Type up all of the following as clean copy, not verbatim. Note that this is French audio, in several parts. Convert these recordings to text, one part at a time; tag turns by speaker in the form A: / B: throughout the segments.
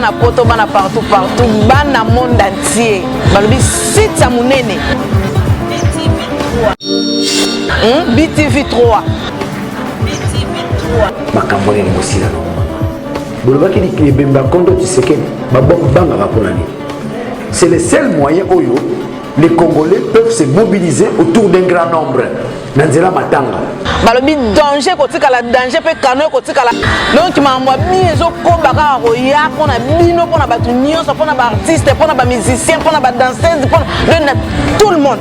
A: bana poto bana partout bana monde entier balobi site ya munene BTV 3
B: makambo ni mosila no bolobaki ni bemba kondo Tshisekedi babanga raponani. C'est le seul moyen où les Congolais peuvent se mobiliser autour d'un grand nombre. Nanzela matanga.
A: Balobi danger kotika la danger pe kano kotika la. Donc mamwa biso ko baka roya pona bino pona batu nyonso pona ba artiste pona ba musicien pona ba danseuse pona tout le monde.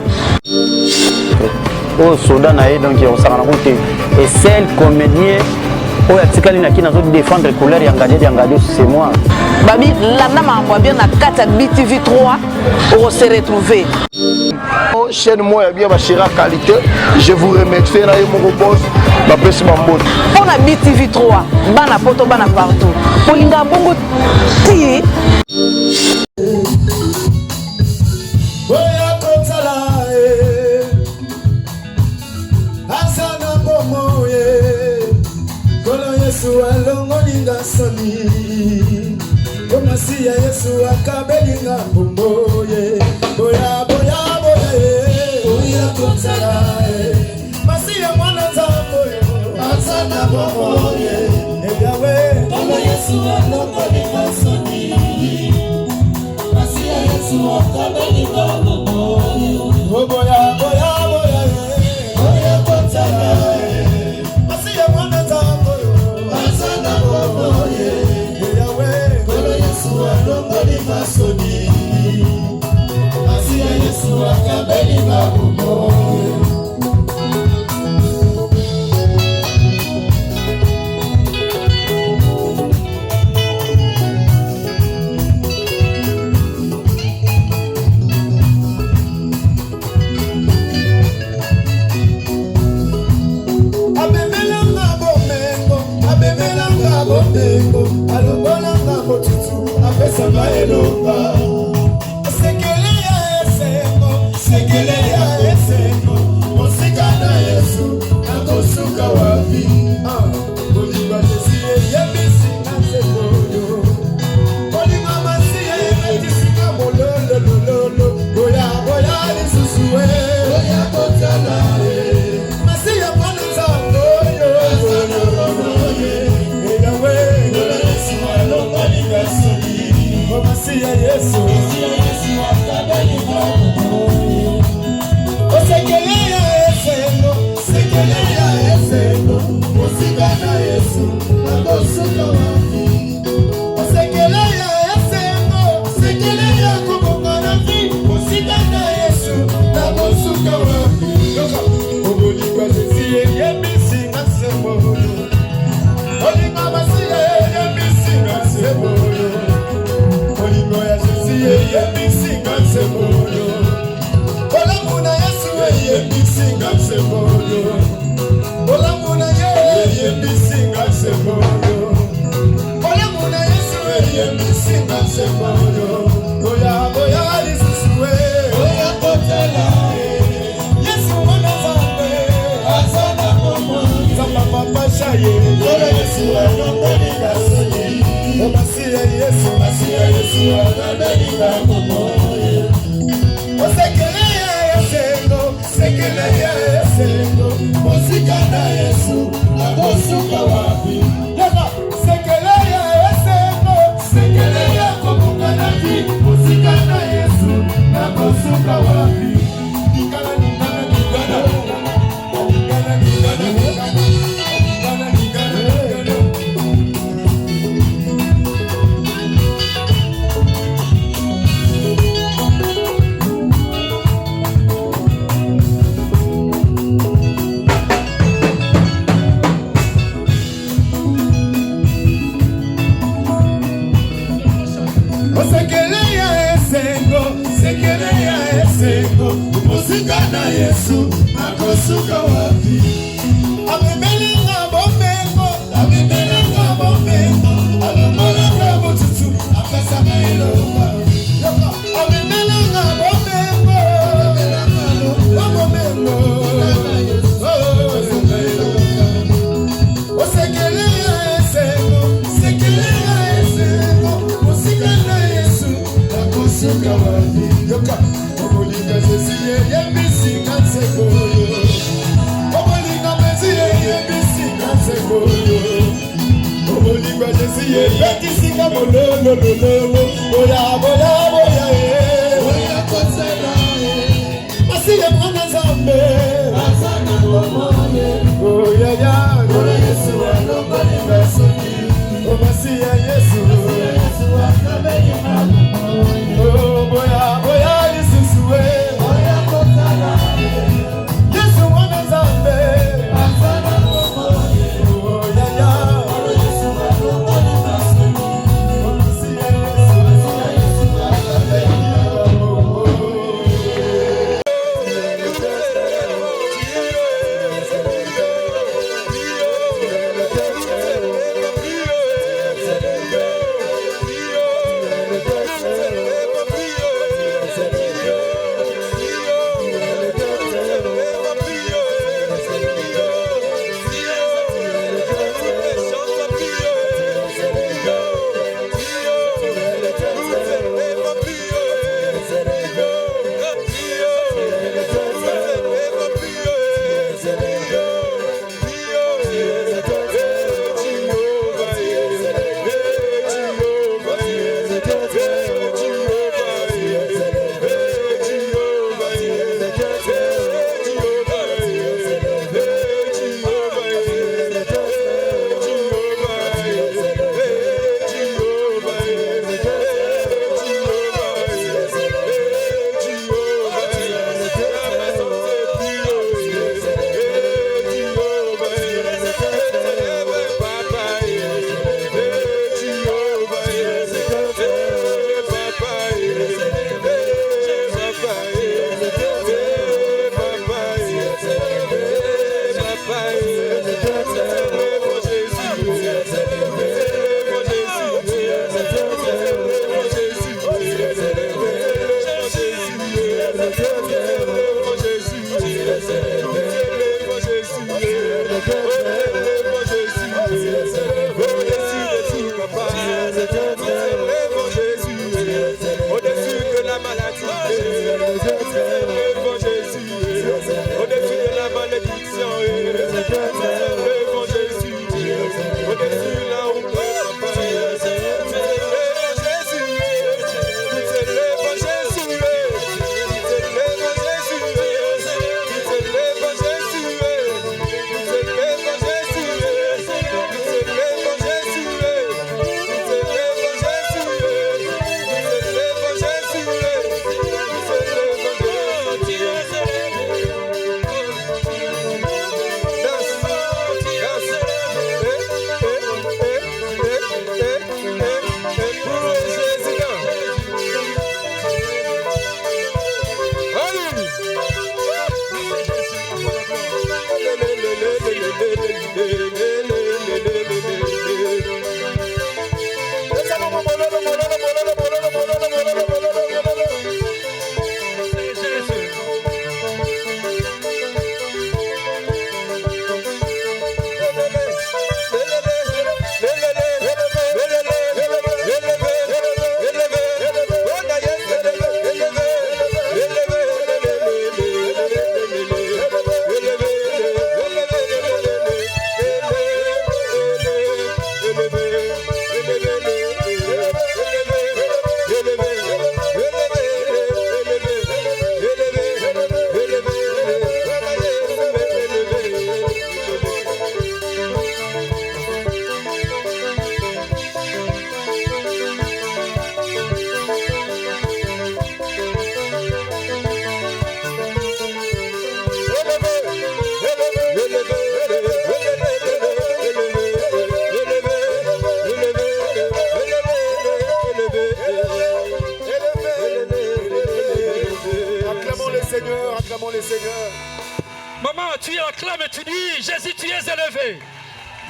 C: Au Soudan donc on s'en rend compte et seul comédien au atikali na kina zo défendre couleur yangadi c'est moi.
A: Babi landa mamwa bien na kata BTV 3 on se retrouver.
D: Chaîne moi bien ma chère qualité, je vous remercie na mon boss ma pesi mambote.
A: On a BTV 3 bana poto bana partout. Polinga bongo ti
E: Masia Yesu akabelinga bomboye boya boya boya boya konsala Masia mwana zamboye asana bomboye egawe Baba Yesu akabelinga soni Masia Yesu akabelinga bomboye boya boya boya boya konsala Masia mwana zamboye asana bomboye Alongoli masoni Masia Yesu akabeli mabumo Abebelanga bomengo alongolanga motutu Samba elopa sekele ya esengo mosika na Yesu nakosuka wapi Bolingwa Jesie yebisi na sekoyo Bolingwa Masia yebisika mololololo Boya boya lisusuwe Boya kotala Masia mwana zangoyo Egawe Yesu alongolinga soni Masia Yesu akabeli mabumo Osekele ya esengo Mosika na Yesu nakosuka wapi Osekele ya kubuka na vi Mosika na Yesu nakosuka wapi Obolikwa Jesie yebisi na semolo Olinga Masia yebisi na semolo Olingo ya Jesie yebisinga semolo Olamuna Yesu yebisinga semolo Olamuna yebisinga semolo Olamuna Yesu yebisinga semolo Boya boya lisusuwe Boya kotela Yesu mwana zambe Asana momo Zamba papa shaye Boya Yesu alongolinga soni Masia Yesu akabelinga momoye Osekele ya esengo Mosika na Yesu nakosuka wapi Sekele ya esengo kobuka na vi Mosika na Yesu nakosuka wapi Nikana Mosika na Yesu nakosuka wapi Abebelinga bomengo Alongolanga motutu akasama elopa Abebelinga bomengo Osekele ya esengo Mosika yebisika sekoyo obolinga mesiye yebisika sekoyo obolinga jesiye betisika bololololo boya boya boya boya kosela masiye mwana zambe asana bomone boya ya boya Yesu alobali mesoni o masiye Yesu Yesu akabeli mama oh boya boya Yesu suwe boya kosela Yesu mwana zambe asana bomone boya ya boya Yesu alobali mesoni o masiye Yesu akabeli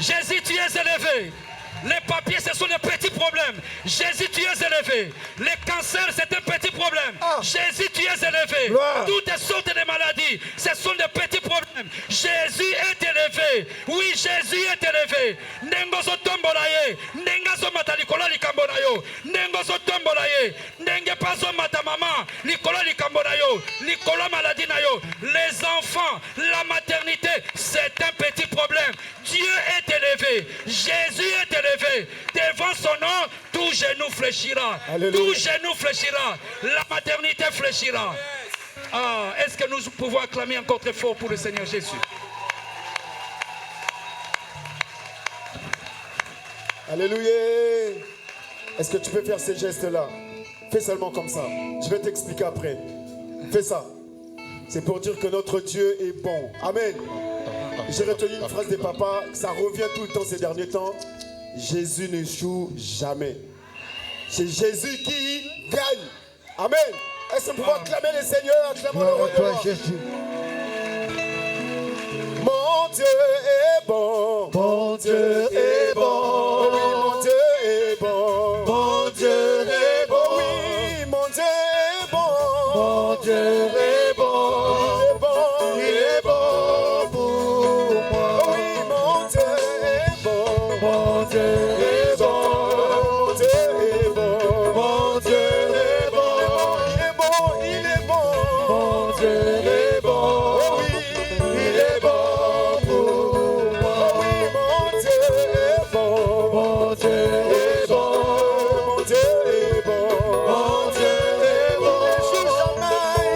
F: Jésus, tu es élevé. Les papiers, ce sont des petits problèmes. Jésus, tu es élevé. Les cancers, c'est un petit problème. Jésus, tu es élevé. Toutes les sortes de maladies, ce sont des petits problèmes. Jésus est élevé. Oui, Jésus est élevé. Nengoso tombolaye. Nengaso matalikola likambonayo. Nengoso tombolaye. Nenge paso matamama. Likola likambonayo. Likola maladie Les enfants, la maternité, c'est un petit problème. Dieu est élevé, Jésus est élevé. Devant son nom, tout genou fléchira. Alléluia. Tout genou fléchira. La maternité fléchira. Ah, est-ce que nous pouvons acclamer encore très fort pour le Seigneur Jésus?
E: Alléluia. Est-ce que tu peux faire ces gestes-là? Fais seulement comme ça. Je vais t'expliquer après. Fais ça. C'est pour dire que notre Dieu est bon. Amen. J'ai retenu une phrase des papas, ça revient tout le temps ces derniers temps. Jésus ne joue jamais. C'est Jésus qui gagne. Amen. Est-ce qu'on peut acclamer le Seigneur? Acclamons le roi.
D: Jésus.
E: Mon Dieu est bon. Mon Dieu est bon. Oui, mon Dieu est bon. Mon Dieu est bon. Oui, mon Dieu est bon. Mon Dieu est bon. Il est bon pour moi. Oui, mon Dieu est bon. Mon Dieu est bon. Mon Dieu est bon. Mon Dieu est bon. Il est bon. Il est bon. Mon Dieu est bon. Oui, il est bon pour moi. Oui, mon Dieu est bon. Mon Dieu est bon. Mon Dieu est bon. Mon Dieu est bon.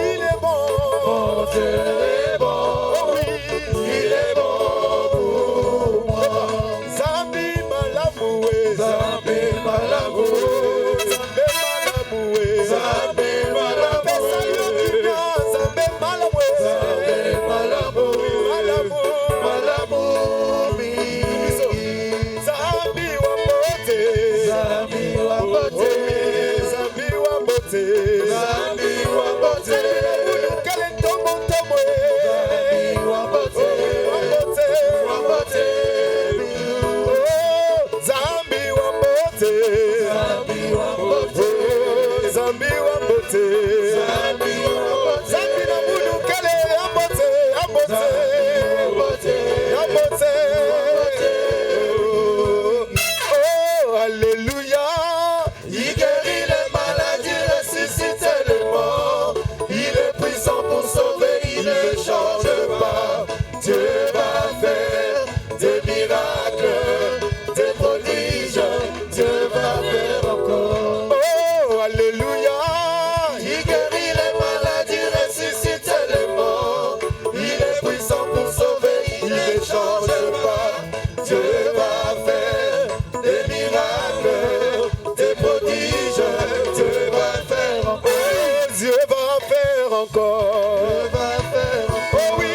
E: Il est bon. Mon Dieu est bon. Il est bon pour moi. Zambi malamoué. Zambi malamoué. Zambi malamoué. Zambi malamoué. Zambi malamoué. Malamoué. Zambi wabote. Zambi wabote. Zambi wabote. Zambi wabote. Kale tomo tomo. Zambi wabote. Wabote. Wabote. Zambi wabote. Zambi wabote. Zambi wabote. Zambi wabote. Zambi na mudu kale wabote. Wabote. Wabote. Oh, alléluia. Il guérit les maladies, ressuscite les morts. Il est puissant pour sauver, il ne change pas. Dieu va faire des miracles, des prodiges. Dieu va faire encore. Oh, alléluia. Il guérit les maladies, ressuscite les morts. Il est puissant pour sauver, il ne change pas. Dieu va faire des miracles, des prodiges. Dieu va faire encore. Dieu va faire encore. Dieu va faire encore. Oh oui,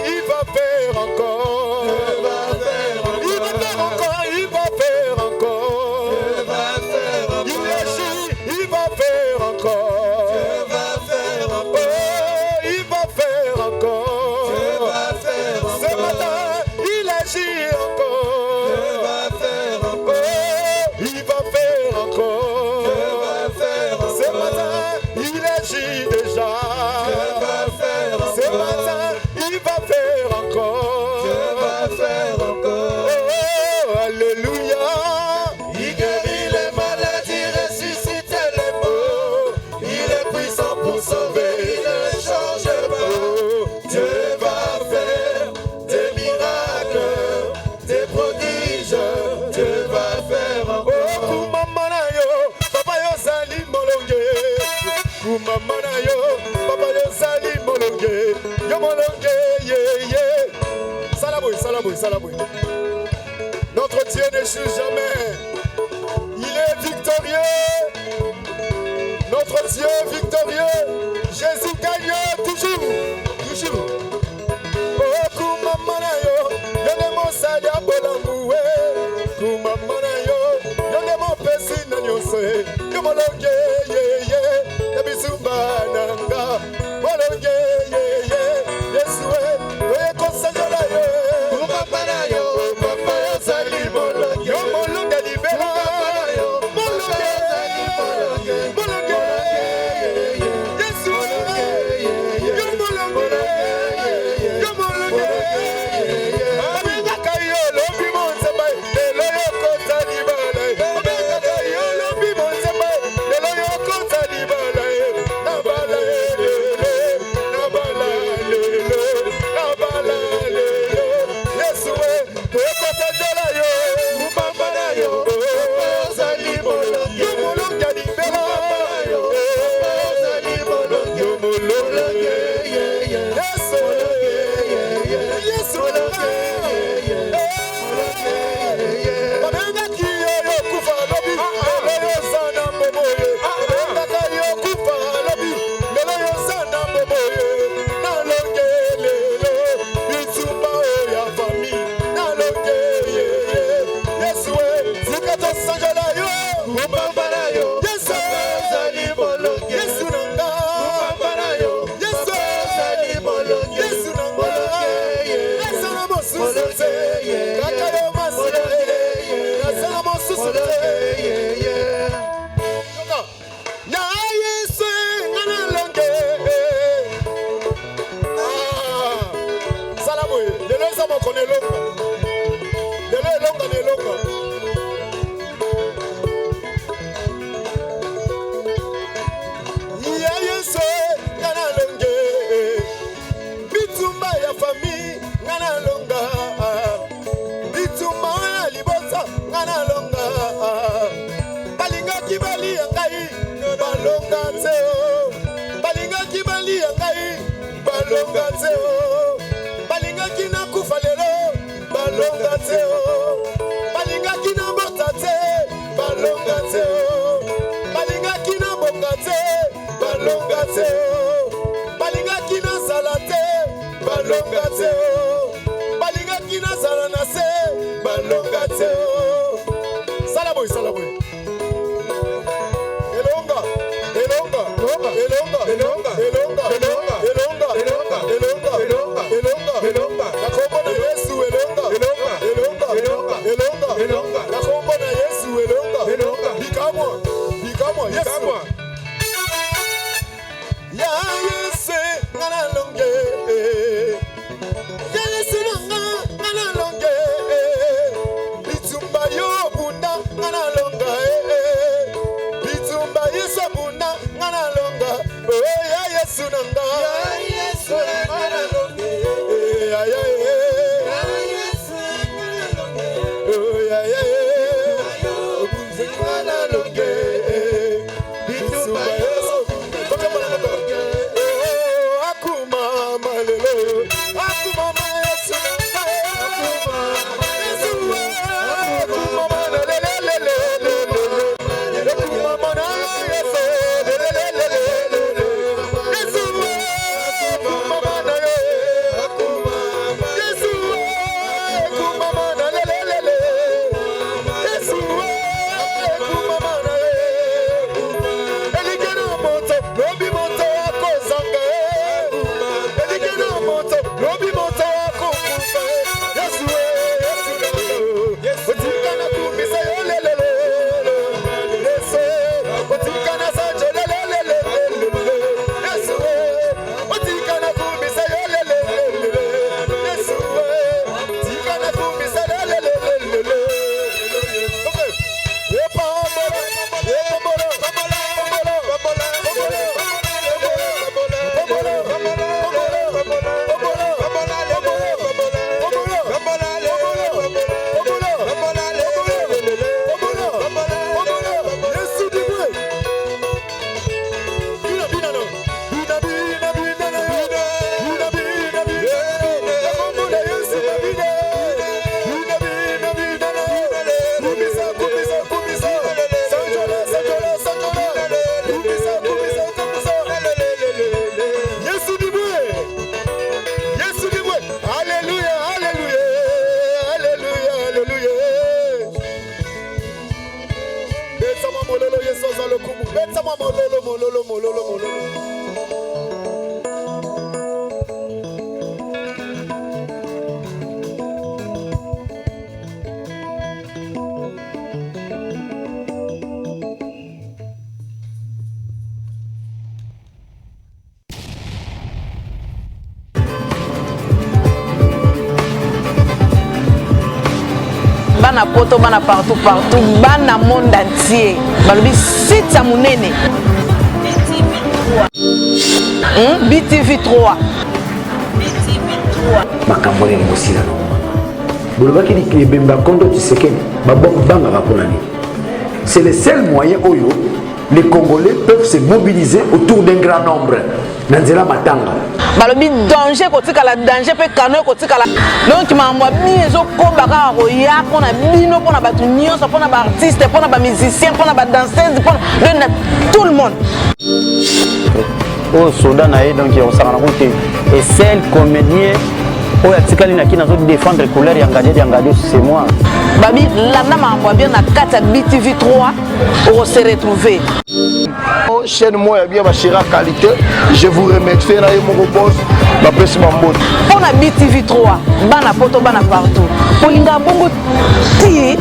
E: il va faire encore. Dieu va faire encore. Il va faire encore. Il va faire encore. Dieu va faire encore. Il agit. Il va faire encore. Dieu va faire encore. Oh, il va faire encore. Dieu va faire encore. Ce matin, il agit encore. Dieu va faire encore. Oh, il va faire encore. Dieu va faire encore. Ce matin, il agit déjà. Dieu va faire encore. Ce matin, il va faire encore. Dieu va faire encore. Oh, alléluia. Il guérit les maladies, ressuscite les morts. Il est puissant pour sauver, il ne change pas. Dieu va faire des miracles, des prodiges. Dieu va faire encore. Oh, kumamana yo, papa yo sali molonge. Kumamana yo, papa yo sali molonge. Yo molonge, yeah, yeah. Salaboui, salaboui, salaboui. Notre Dieu n'échoue jamais. Il est victorieux. Notre Dieu est victorieux. Jésus gagne toujours. Toujours. Oh, kumamana yo, yonemo salia bolamoué. Kumamana yo, yonemo pesi na nyose. Yomolonge, yeah, yeah. Yabisumba nanga. Molonge, yeah, yeah. Yesue, oye konsajola yo. Kumamana yo, papa yo sali molonge. Yomolonge libera. Molonge, molonge. Yesue, yomolonge. Yomolonge. Amiga kayo, lobi monse bay. Elo yo kota libala. Amiga kayo, lobi monse bay. Elo yo eza mokolo elonga lelo elonga na elonga ya yesu ngana longe bitumba ya famille ngana longa bitumba ya libosa ngana longa balingaki balia ngai balonga teo balingaki balia ngai balonga teo balingaki nakufa lelo balonga teo balingaki nabota te balonga teo balingaki naboka te balonga teo balingaki nazala te balonga teo balingaki nazala na se balonga teo salaboy salaboy elonga elonga elonga elonga elonga elonga elonga elonga elonga elonga elonga elonga na kombo na Yesu elonga elonga elonga elonga elonga elonga na kombo na Yesu elonga elonga bikamwa Yesu ya Yesu ngana longe ya Yesu ngana longe bitumba yo bunda ngana longa bitumba Yesu bunda ngana longa oh ya Yesu nanga ya Yesu ngana longe ya Yesu ngana longe oh ya bunzi ngana longe bitumba Yesu akuma malelo akuma Yesu akuma Yesu akuma malele akuma mana Yesu Yesu akuma mana akuma Yesu akuma mana lele Yesu akuma mana elikena moto lobi moto akozanga elikena moto lobi moto akokufa Yesu Yesu otikana kumbisa yo lelele Yesu otikana sajo lelele Yesu otikana kumbisa yo lelele Yesu otikana kumbisa lelele okay yepa mbora
A: bana poto bana partout bana monde entier balobi site ya monene BTV 3
B: makambo nini mosila no bolobaki libemba kondo Tshisekedi babangaka mpona nini c'est le seul moyen oyo les Congolais peuvent se mobiliser autour d'un grand nombre nanzela matanga
A: balobi danger kotikala danger pe kano kotikala donc mamwa biezo kombaka koya pona bino pona batu nyonso pona ba artiste pona ba musicien pona ba danseuse pona tout le monde
C: au Soudan donc on s'en rend compte et seul comédien oyo atikali na kina zo défendre couleur ya ngadi c'est moi
A: babi landa mamwa bien na kata BTV 3 on se retrouver
D: chaîne moi ya bien bashira qualité je vous remercie na mon boss la pesi mambote
A: pona BTV 3 bana poto bana partout polinga bongo ti